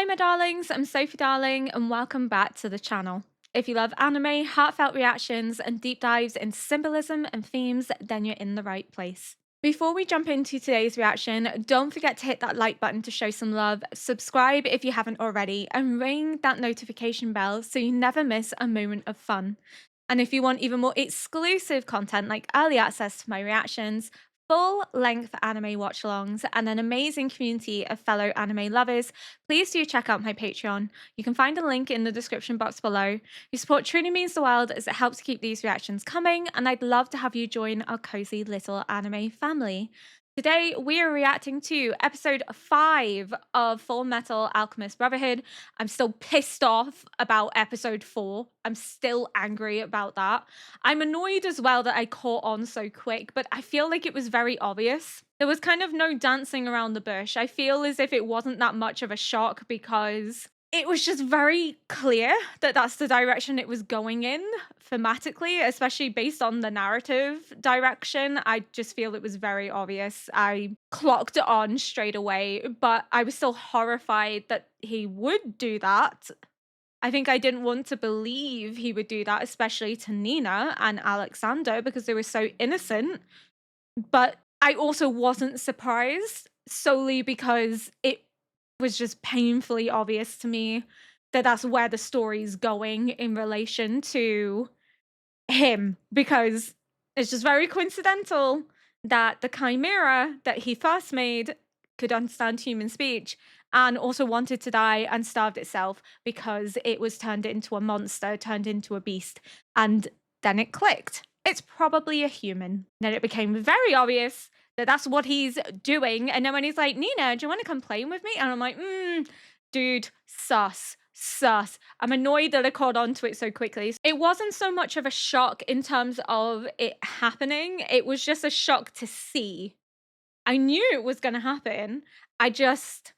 Hi my darlings, I'm Sophie Darling and welcome back to the channel. If you love anime, heartfelt reactions and deep dives into symbolism and themes, then you're in the right place. Before we jump into today's reaction, don't forget to hit that like button to show some love, subscribe if you haven't already, and ring that notification bell so you never miss a moment of fun. And if you want even more exclusive content like early access to my reactions, full-length anime watch-alongs, and an amazing community of fellow anime lovers, please do check out my Patreon. You can find a link in the description box below. Your support truly means the world as it helps keep these reactions coming, and I'd love to have you join our cozy little anime family. Today, we are reacting to episode 5 of Fullmetal Alchemist Brotherhood. I'm still pissed off about episode 4. I'm still angry about that. I'm annoyed as well that I caught on so quick, but I feel like it was very obvious. There was kind of no dancing around the bush. I feel as if it wasn't that much of a shock because it was just very clear that that's the direction it was going in thematically, especially based on the narrative direction. I just feel it was very obvious. I clocked it on straight away, but I was still horrified that he would do that. I think I didn't want to believe he would do that, especially to Nina and Alexander, because they were so innocent. But I also wasn't surprised solely because it was just painfully obvious to me that that's where the story's going in relation to him, because it's just very coincidental that the chimera that he first made could understand human speech and also wanted to die and starved itself because it was turned into a monster, turned into a beast, and then it clicked. It's probably a human. Then it became very obvious that that's what he's doing. And then when he's like, Nina, do you want to come play with me? And I'm like, dude, sus. I'm annoyed that I caught on to it so quickly. It wasn't so much of a shock in terms of it happening. It was just a shock to see. I knew it was going to happen. I just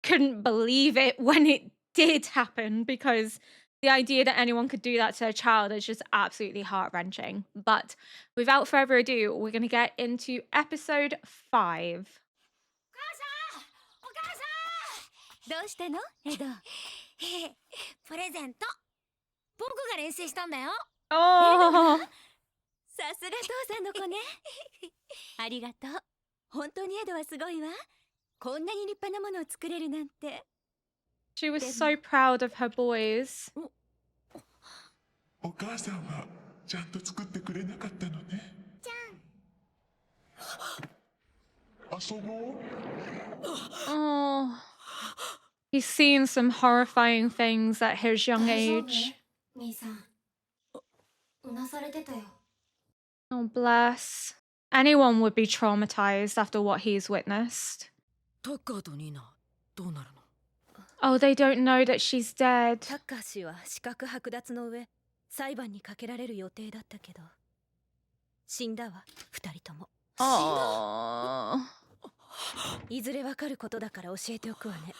couldn't believe it when it did happen, because the idea that anyone could do that to a child is just absolutely heart-wrenching. But without further ado, we're going to get into episode 5. どうしたのエド。プレゼント。僕が練習したんだよ。Oh, さすが父さんの子ね。ありがとう。本当にエドはすごいわ。こんなに立派なものを作れるなんて。 she was so proud of her boys. お母さんはちゃんと作ってくれなかったのね。じゃん。遊ぼう。Oh, he's seen some horrifying things at his young age. 兄さん。うなされてたよ。 Oh, bless. Anyone would be traumatized after what he's witnessed. タッカーとニーナ、どうなるの？ Oh, they don't know that she's dead. タッカー氏は資格剥奪の上、裁判にかけられる予定だったけど、死んだわ、二人とも。Oh. いずれわかることだから教えておくわね。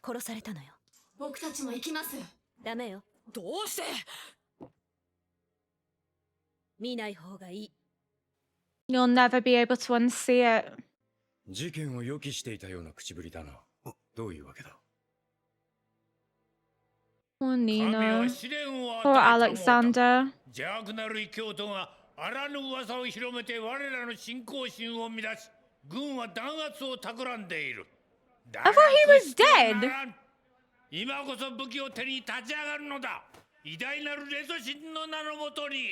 殺されたのよ。僕たちも行きます。ダメよ。どうして？見ない方がいい。 You'll never be able to unsee it. 事件を予期していたような口ぶりだな。どういうわけだ？ Poor Nina. Poor Alexander. 邪悪なる異教徒があらぬ噂を広めて我らの信仰心を乱し、軍は弾圧を企んでいる。 I thought he was dead. 今こそ武器を手に立ち上がるのだ。偉大なるレゾ神の名のもとに。おい、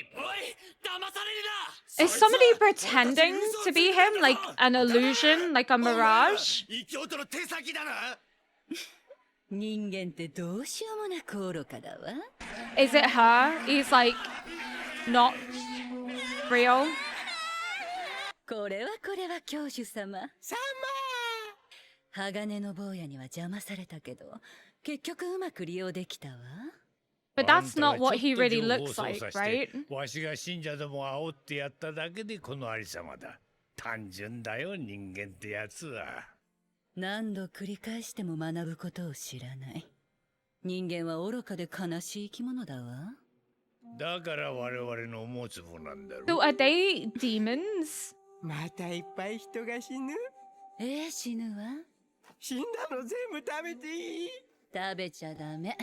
騙されるな。 Is somebody pretending to be him? Like an illusion? Like a mirage? 異教徒の手先だな。人間ってどうしようもなく愚かだわ。 Is it her? He's like not real. これは教主様。鋼の坊やには邪魔されたけど、結局うまく利用できたわ。 But that's not what he really looks like, right? わしが信者どもを煽ってやっただけでこのありさまだ。単純だよ、人間ってやつは。何度繰り返しても学ぶことを知らない。人間は愚かで悲しい生き物だわ。だから我々の思つぼなんだろう。 So are they demons? またいっぱい人が死ぬ。死ぬわ。死んだの全部食べていい？食べちゃダメ。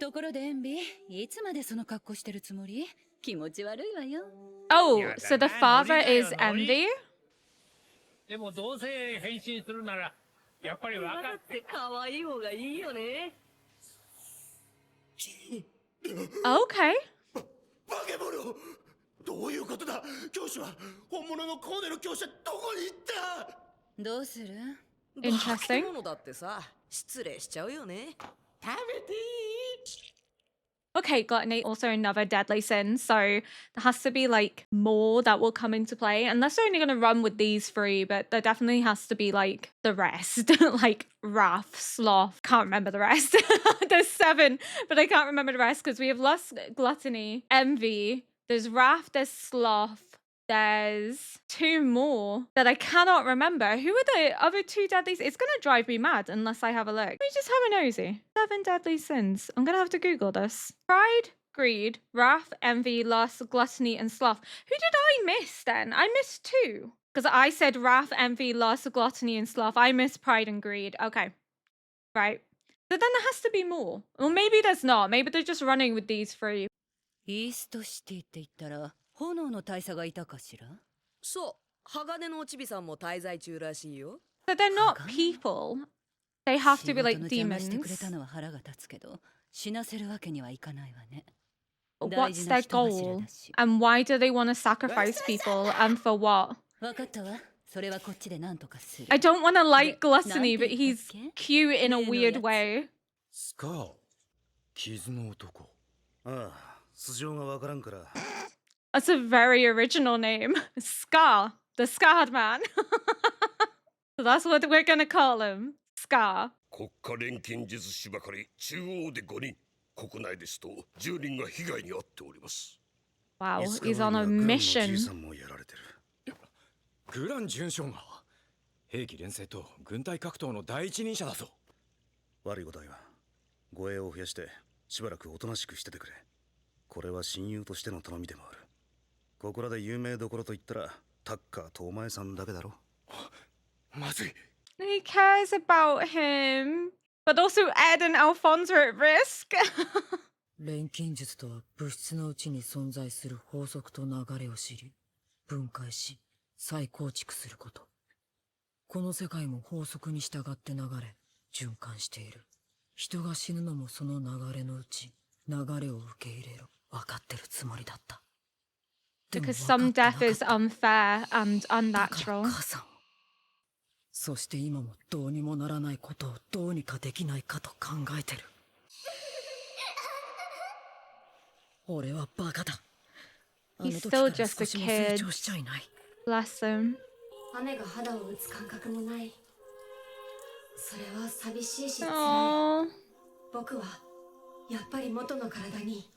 ところでエンビ、いつまでその格好してるつもり？気持ち悪いわよ。Oh, so the father is envy? でもどうせ変身するならやっぱり分かって可愛い方がいいよね。Okay. バケモノ、どういうことだ？教師は本物のコーネの教師はどこに行った？どうする？ Interesting. ものだってさ、失礼しちゃうよね。食べていい？ Okay, gluttony, also another deadly sin. So there has to be like more that will come into play. Unless they're only going to run with these three, but there definitely has to be like the rest. Like wrath, sloth. Can't remember the rest. There's 7, but I can't remember the rest because we have lust, gluttony, envy. There's wrath, there's sloth. There's 2 more that I cannot remember. Who are the other 2 deadly? It's going to drive me mad unless I have a look. Let me just have a nosy. 7 deadly sins. I'm going to have to Google this. Pride, greed, wrath, envy, lust, gluttony, and sloth. Who did I miss then? I missed 2. Because I said wrath, envy, lust, gluttony, and sloth. I missed pride and greed. Okay. Right. So then there has to be more. Or maybe there's not. Maybe they're just running with these 3. イーストシティって言ったら炎の大佐がいたかしら？そう、鋼のチビさんも滞在中らしいよ。So they're not people. They have to be like 仕事の邪魔してくれ demons. たのは腹が立つけど、死なせるわけにはいかないわね。 But 大 what's 事な their 人柱 goal? だし。 And why do they want to sacrifice people? And for what? わかったわ。それはこっちで何とかする。 I don't want to like gluttony, but なんて言った he's っけ？ cute in a 例の weird やつ。 way. スカー、傷の男。ああ、素性がわからんから。 That's a very original name. Scar. The scarred man. So that's what we're going to call him. Scar. 国家錬金術師ばかり中央で5人、国内ですと10人が被害に遭っております。 Wow, いつか he's は on a グランのじい mission. さんもやられてる。グラン准将が兵器連成と軍隊格闘の第一人者だぞ。悪いことは護衛を増やしてしばらくおとなしくしててくれ。これは親友としての頼みでもある。ここらで有名どころと言ったらタッカーとお前さんだけだろ。まずい。 He cares about him. But also Ed and Alphonse are at risk. 錬金術とは物質のうちに存在する法則と流れを知り、分解し、再構築すること。この世界も法則に従って流れ、循環している。人が死ぬのもその流れのうち、流れを受け入れろ。分かってるつもりだった。Because some death is unfair and unnatural. 母さん。そして今もどうにもならないことをどうにかできないかと考えてる。俺はバカだ。あの He's 時から still just a 少しも成 kid. 長しちゃいない。Bless him. 雨が肌を打つ感覚もない。それは寂しいし辛い。 Aww. 僕はやっぱり元の体に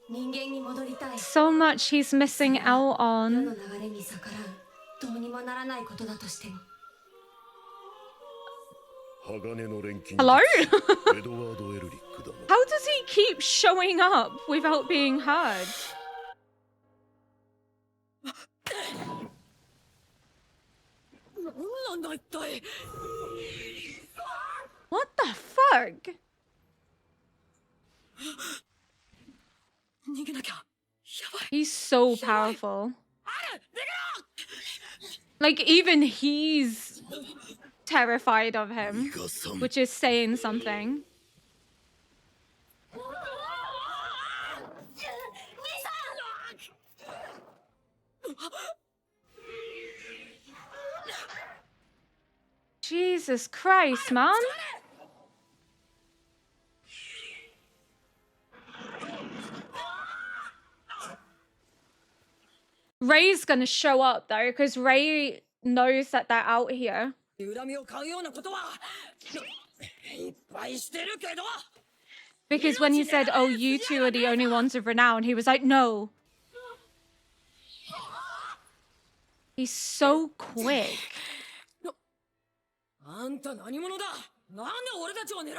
人間に戻りたい。 So much he's missing out 世 on. の流れに逆らうどうにもならないことだとしても。鋼の錬金術師 Hello? エドワード・エルリックだな。 How does he keep showing up without being heard? What the fuck? 逃げなきゃ。やばい。 He's so powerful. Like, even he's terrified of him, which is saying something. Jesus Christ, man. Ray's gonna show up though, because Ray knows that they're out here. 恨みを買うようなことはいっぱいしてるけど。 Because when he said, oh, you two are the only ones of renown, he was like, no. He's so quick. あんた何者だ。なんで俺たちを狙う。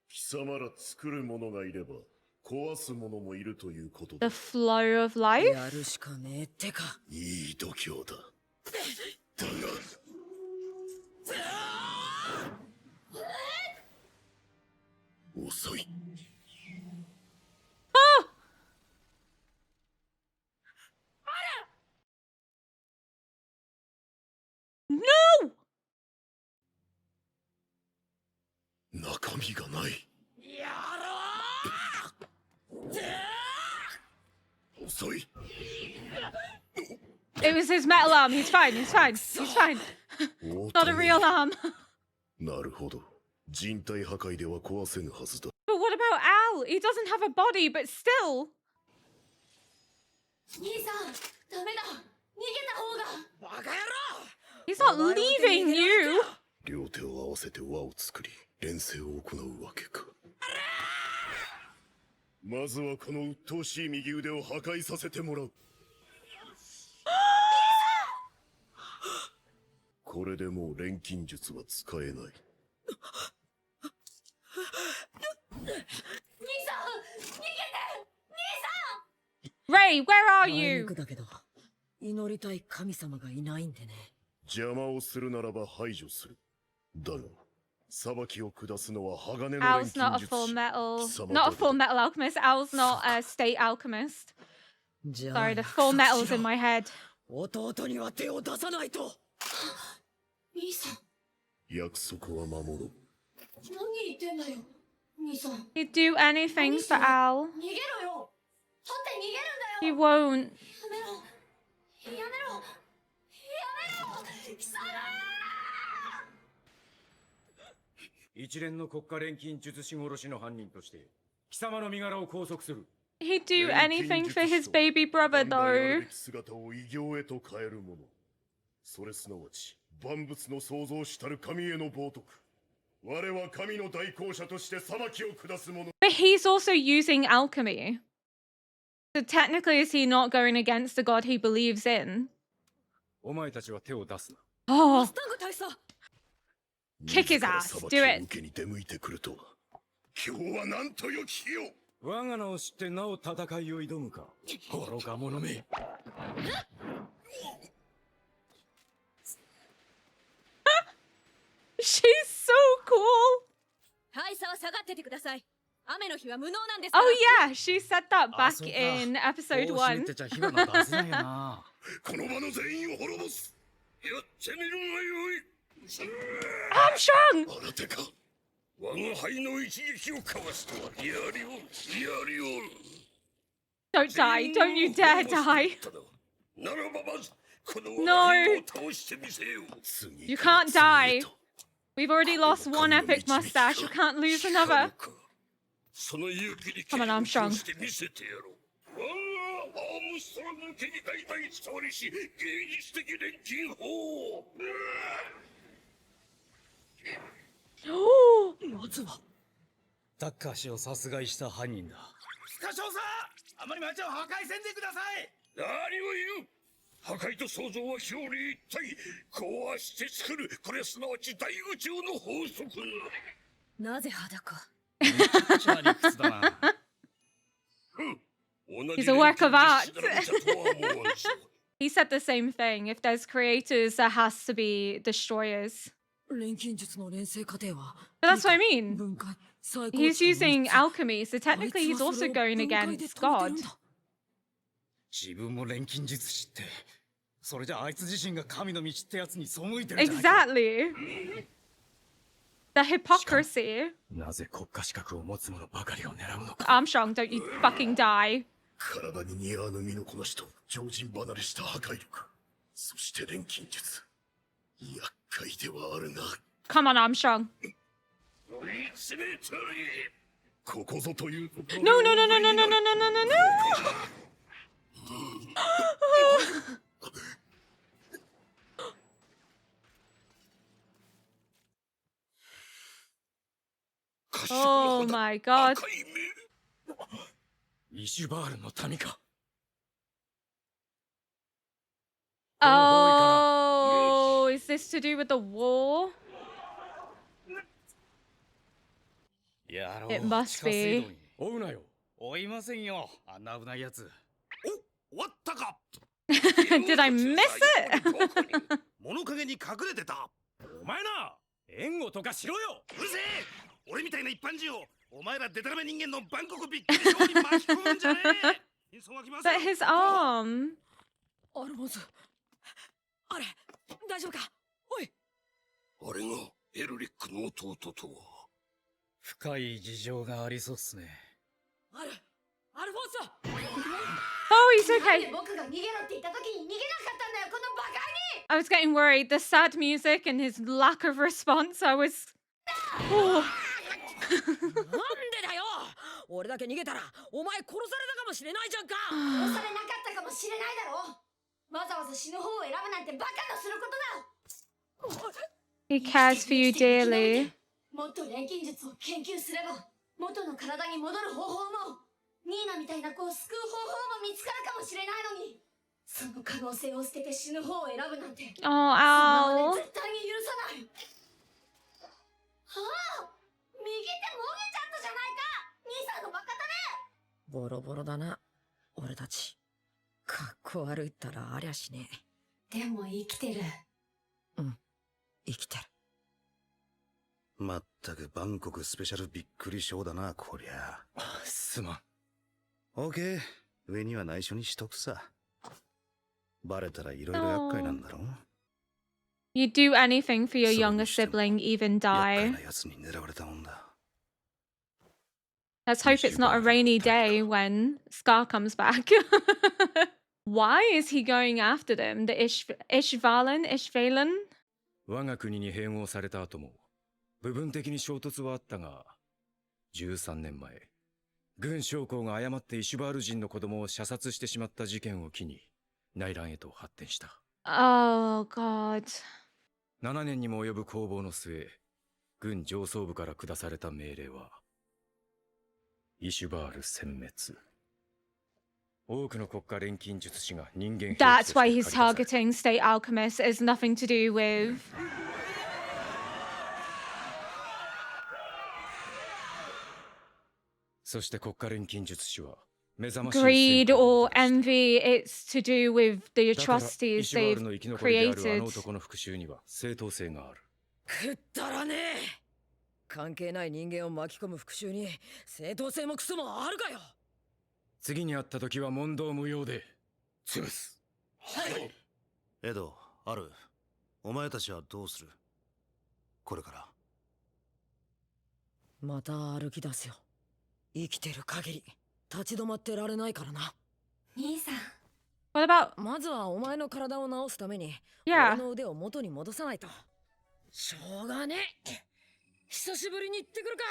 貴様ら作る者がいれば壊す者もいるということだ。 The flow of life. やるしかねえってか。いい度胸だ。だが。 Oh 遅い。No! 中身がない。遅い。 It was his metal arm. He's fine. He's fine. He's fine. Not a real arm. なるほど。人体破壊では壊せぬはずだ。 But what about Al? He doesn't have a body, but still. 兄さん、ダメだ。逃げた方が。バカ野郎。 He's not leaving you. 両手を合わせて輪を作り、連戦を行うわけか。まずはこの鬱陶しい右腕を破壊させてもらう。これでもう錬金術は使えない。兄さん、逃げて。兄さん。 Ray, where are あいに you? くだけど、祈りたい神様がいないんでね。邪魔をするならば排除する。だが、裁きを下すのは鋼の錬 Al's 金 not a 術 full 師。 metal, 貴様 not a だ full metal alchemist. Al's not a state alchemist. じゃ Sorry, the full metal's in my head. 弟には手を出さないと。兄さん、約束は守ろう。何言ってんだよ。兄さん。 He'd do anything for Al. 逃げろよ。取って逃げ He るんだよ。 won't. やめろ。やめろ。やめろ。貴様。一連の国家錬金術師殺しの犯人として貴様の身柄を拘束する。 He'd do anything for his baby brother, 本来ある though. べき姿を異形へと変えるもの。それすなわち万物の創造主たる神への冒涜。我は神の代行者として裁きを下すもの。 But he's also using alchemy. So technically, is he not going against the god he believes in? お前たちは手を出すな。 Oh, スタング大佐。 kick his 自ら ass. 裁 Do きを it. 受けに出向いてくるとは。今日は何とよきよ。我が名を知ってなお戦いを挑むか。愚か者め。 She's so cool. 大佐は下がっててください。雨の日は無能なんですから。 Oh yeah, she said that back そうか。 in episode こう閉め 1. てちゃ火花出せないよな。この場の全員を滅ぼす。やってみるがよい。 Armstrong! あなたか。我が輩の一撃をかわすとはやりおる。やりおる。 Don't die. Don't you dare die. ならばまずこの No. 我輩を倒してみせよう。 You can't die. We've already lost one epic mustache. You can't lose another. その勇気に Come on, Armstrong. してみせてやろう。アームストロング家に代々伝わりし芸術的錬金法。まずはタッカー氏を殺害した犯人だ。スカ少佐、あまり町を破壊せんでください。何を言う。破壊と創造は表裏一体。壊して作る。これすなわち大宇宙の法則。なぜ裸？ He's a work of art. He said the same thing. If there's creators, there has to be destroyers. 錬金術の錬成過程は But that's what I mean. 分解再構 He's 築の using 三つ alchemy, so あい technically つ he's はそれ also を going 分解で against 止めて God. るんだ。自分も錬金術師って、それじゃあいつ自身が神の道ってやつに背いてるじゃないか。 Exactly. The hypocrisy. なぜ国家資格を持つ者ばかりを狙うのか。 Armstrong, don't you fucking die. 体に似合わぬ身のこなしと常人離れした破壊力。そして錬金術。厄介ではあるな。 Come on, Armstrong. 追い詰めたり。ここぞというところ。 No, no, no, no, no, no, no, no, no, no, no. Oh my god. イシュバールの民か。 Oh, is this to do with the war? やろう。 It must be. 地下水道に追うなよ。追いませんよ。あんな危ないやつ。お、終わったか。 Did I miss it? 物陰に隠れてた。お前な、援護とかしろよ。うるせえ。俺みたいな一般人をお前らデタラメ人間の万国びっくりショーに巻き込むんじゃねえ。急がきますよ。 But his arm. アルモズ、あれ大丈夫か？おい。あれがエルリックの弟とは。深い事情がありそうっすね。アルフォンソ。 Oh, he's なん okay. で僕が逃げろって言った時に逃げなかったんだよこのバカに。 I was getting worried. The sad music and his lack of response. I was. Oh. なんでだよ。俺だけ逃げたらお前殺されたかもしれないじゃんか。殺されなかったかもしれないだろう。わざわざ死ぬ方を選ぶなんてバカのすることだ。 He cares for you dearly. もっと錬金術を研究すれば元の体に戻る方法もニーナみたいな子を救う方法も見つかるかもしれないのに、その可能性を捨てて死ぬ方を選ぶなんて Oh, そんな ow. まで絶対に許さない。ああ、右手もげちゃったじゃないか。兄さんのバカだね。ボロボロだな俺たち。かっこ悪いったらありゃしねでも生きてる。え。うん、生きてる。まったくバンコクスペシャルびっくりショーだなこりゃ。すまん。オーケー、上には内緒にしとくさ。バレたらいろいろ厄介なんだろ。You'd do anything for your younger sibling, even 厄介 die. な奴に狙われたもんだ。 Let's hope it's not a rainy day when Scar comes back. Why is he going after them? The Ishvalan? 我が国に併合された後も部分的に衝突はあったが、13年前、軍将校が誤ってイシュバール人の子供を射殺してしまった事件を機に内乱へと発展した。Oh, God. 7年にも及ぶ攻防の末、軍上層部から下された命令は、イシュバール殲滅。多くの国家錬金術師が人間兵器と That's して why 駆り he's 出され、 targeting state alchemists. It has nothing to do with そして国家錬金術師は目覚ましい greed 戦果を or もたらした。 envy. It's to do with the だから atrocities イシュバー they've ルの生き残りであるあ created. の男の復讐には正当性がある。くったらねえ。関係ない人間を巻き込む復讐に正当性もクソもあるかよ。次に会った時は問答無用で潰す。はい。エド、アル、お前たちはどうする？これから。また歩き出すよ。生きてる限り立ち止まってられないからな。兄さん。 What about? まずはお前の体を治すために Yeah. 俺の腕を元に戻さないと。しょうがねえ。久しぶりに行ってくるか。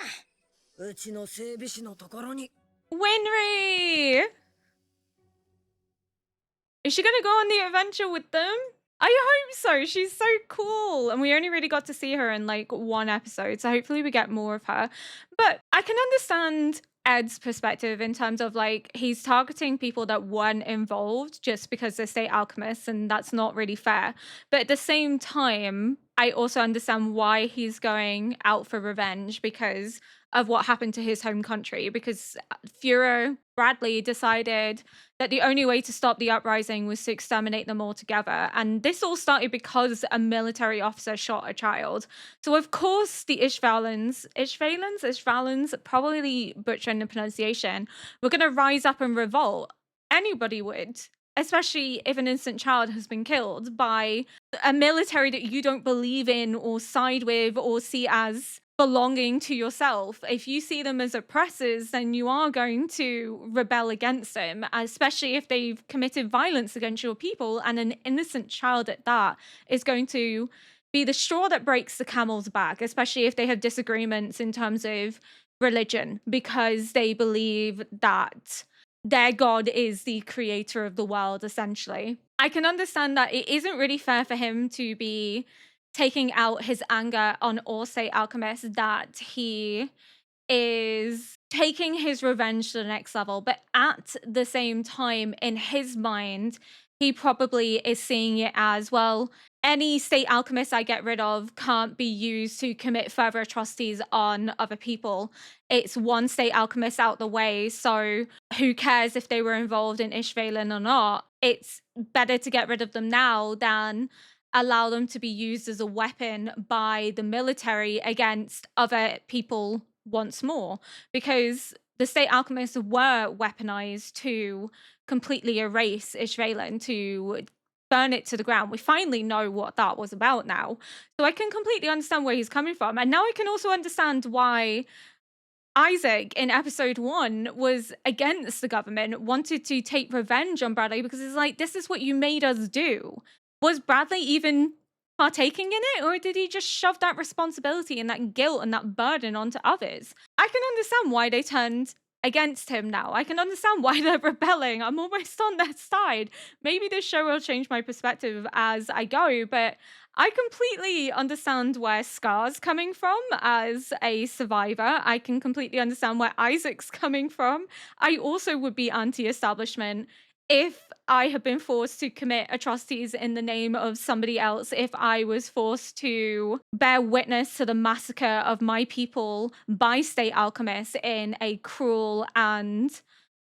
うちの整備士のところに。 Winry! Is she gonna go on the adventure with them? I hope so. She's so cool. And we only really got to see her in like one episode. So hopefully we get more of her. But I can understand Ed's perspective in terms of like he's targeting people that weren't involved just because they're state alchemists, and that's not really fair. But at the same time, I also understand why he's going out for revenge because of what happened to his home country, because Führer Bradley decided that the only way to stop the uprising was to exterminate them all together. And this all started because a military officer shot a child. So of course the Ishvalans, probably butchering the pronunciation, were going to rise up and revolt. Anybody would, especially if an innocent child has been killed by a military that you don't believe in or side with or see as belonging to yourself. If you see them as oppressors, then you are going to rebel against them, especially if they've committed violence against your people, and an innocent child at that is going to be the straw that breaks the camel's back, especially if they have disagreements in terms of religion, because they believe that their god is the creator of the world, essentially. I can understand that it isn't really fair for him to be taking out his anger on all state alchemists, that he is taking his revenge to the next level. But at the same time, in his mind, he probably is seeing it as, well, any state alchemist I get rid of can't be used to commit further atrocities on other people. It's one state alchemist out the way, so who cares if they were involved in Ishvalan or not? It's better to get rid of them now than allow them to be used as a weapon by the military against other people once more, because the state alchemists were weaponized to completely erase Ishvalan, to burn it to the ground. We finally know what that was about now. So I can completely understand where he's coming from. And now I can also understand why Isaac in episode 1 was against the government, wanted to take revenge on Bradley because it's like, this is what you made us do. Was Bradley even partaking in it, or did he just shove that responsibility and that guilt and that burden onto others? I can understand why they turned against him now. I can understand why they're rebelling. I'm almost on their side. Maybe this show will change my perspective as I go, but I completely understand where Scar's coming from as a survivor. I can completely understand where Isaac's coming from. I also would be anti-establishment if I had been forced to commit atrocities in the name of somebody else, if I was forced to bear witness to the massacre of my people by state alchemists in a cruel and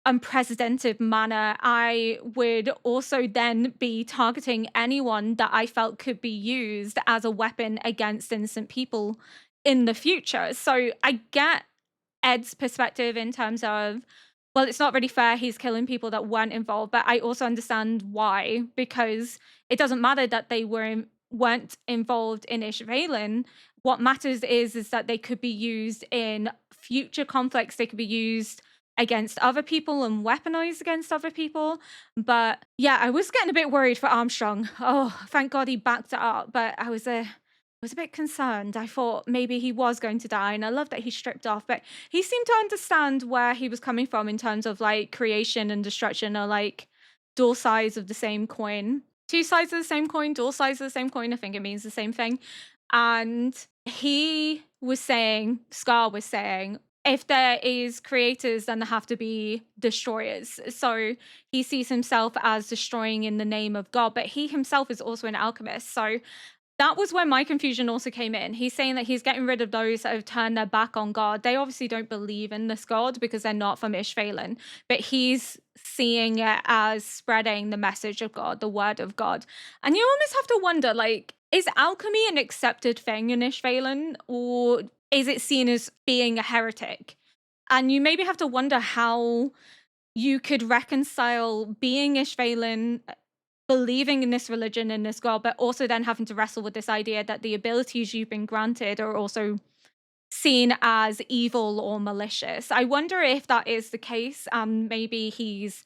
unprecedented manner, I would also then be targeting anyone that I felt could be used as a weapon against innocent people in the future. So I get Ed's perspective in terms of, well, it's not really fair he's killing people that weren't involved, but I also understand why, because it doesn't matter that they weren't involved in Ishvalan. What matters is that they could be used in future conflicts. They could be used against other people and weaponized against other people. But yeah, I was getting a bit worried for Armstrong. Oh, thank God he backed it up. But I was a bit concerned. I thought maybe he was going to die, and I love that he stripped off, but he seemed to understand where he was coming from in terms of like creation and destruction are like dual sides of the same coin. Two sides of the same coin, dual sides of the same coin. I think it means the same thing. And he was saying, Scar was saying, if there is creators, then there have to be destroyers. So he sees himself as destroying in the name of God, but he himself is also an alchemist. So that was where my confusion also came in. He's saying that he's getting rid of those that have turned their back on God. They obviously don't believe in this God because they're not from Ishvalan, but he's seeing it as spreading the message of God, the word of God. And you almost have to wonder, like, is alchemy an accepted thing in Ishvalan, or is it seen as being a heretic? And you maybe have to wonder how you could reconcile being Ishvalan, believing in this religion and this God, but also then having to wrestle with this idea that the abilities you've been granted are also seen as evil or malicious. I wonder if that is the case, and maybe he's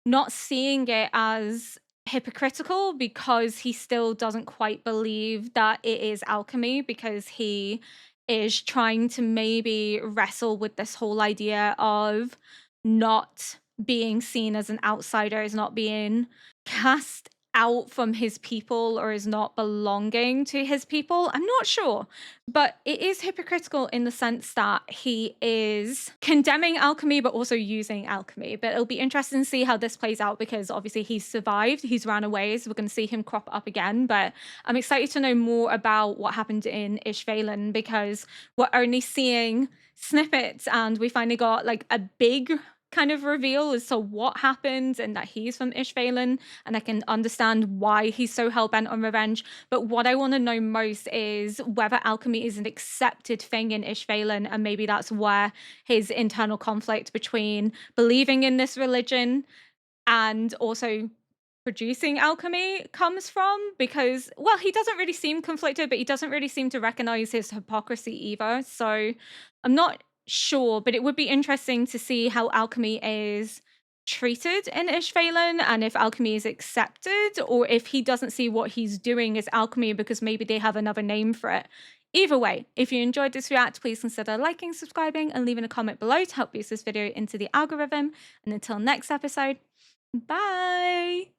not seeing it as hypocritical because he still doesn't quite believe that it is alchemy, because he is trying to maybe wrestle with this whole idea of not being seen as an outsider, is not being cast out from his people, or is not belonging to his people. I'm not sure, but it is hypocritical in the sense that he is condemning alchemy but also using alchemy. But it'll be interesting to see how this plays out, because obviously he's survived, he's ran away, so we're going to see him crop up again. But I'm excited to know more about what happened in Ishvalan, because we're only seeing snippets, and we finally got like a big kind of reveal as to what happened and that he's from Ishvalan, and I can understand why he's so hell-bent on revenge. But what I want to know most is whether alchemy is an accepted thing in Ishvalan, and maybe that's where his internal conflict between believing in this religion and also producing alchemy comes from, because, well, he doesn't really seem conflicted, but he doesn't really seem to recognize his hypocrisy either. So I'm not sure, but it would be interesting to see how alchemy is treated in Ishvalan, and if alchemy is accepted, or if he doesn't see what he's doing as alchemy because maybe they have another name for it. Either way, if you enjoyed this react, please consider liking, subscribing, and leaving a comment below to help boost this video into the algorithm. And until next episode, bye!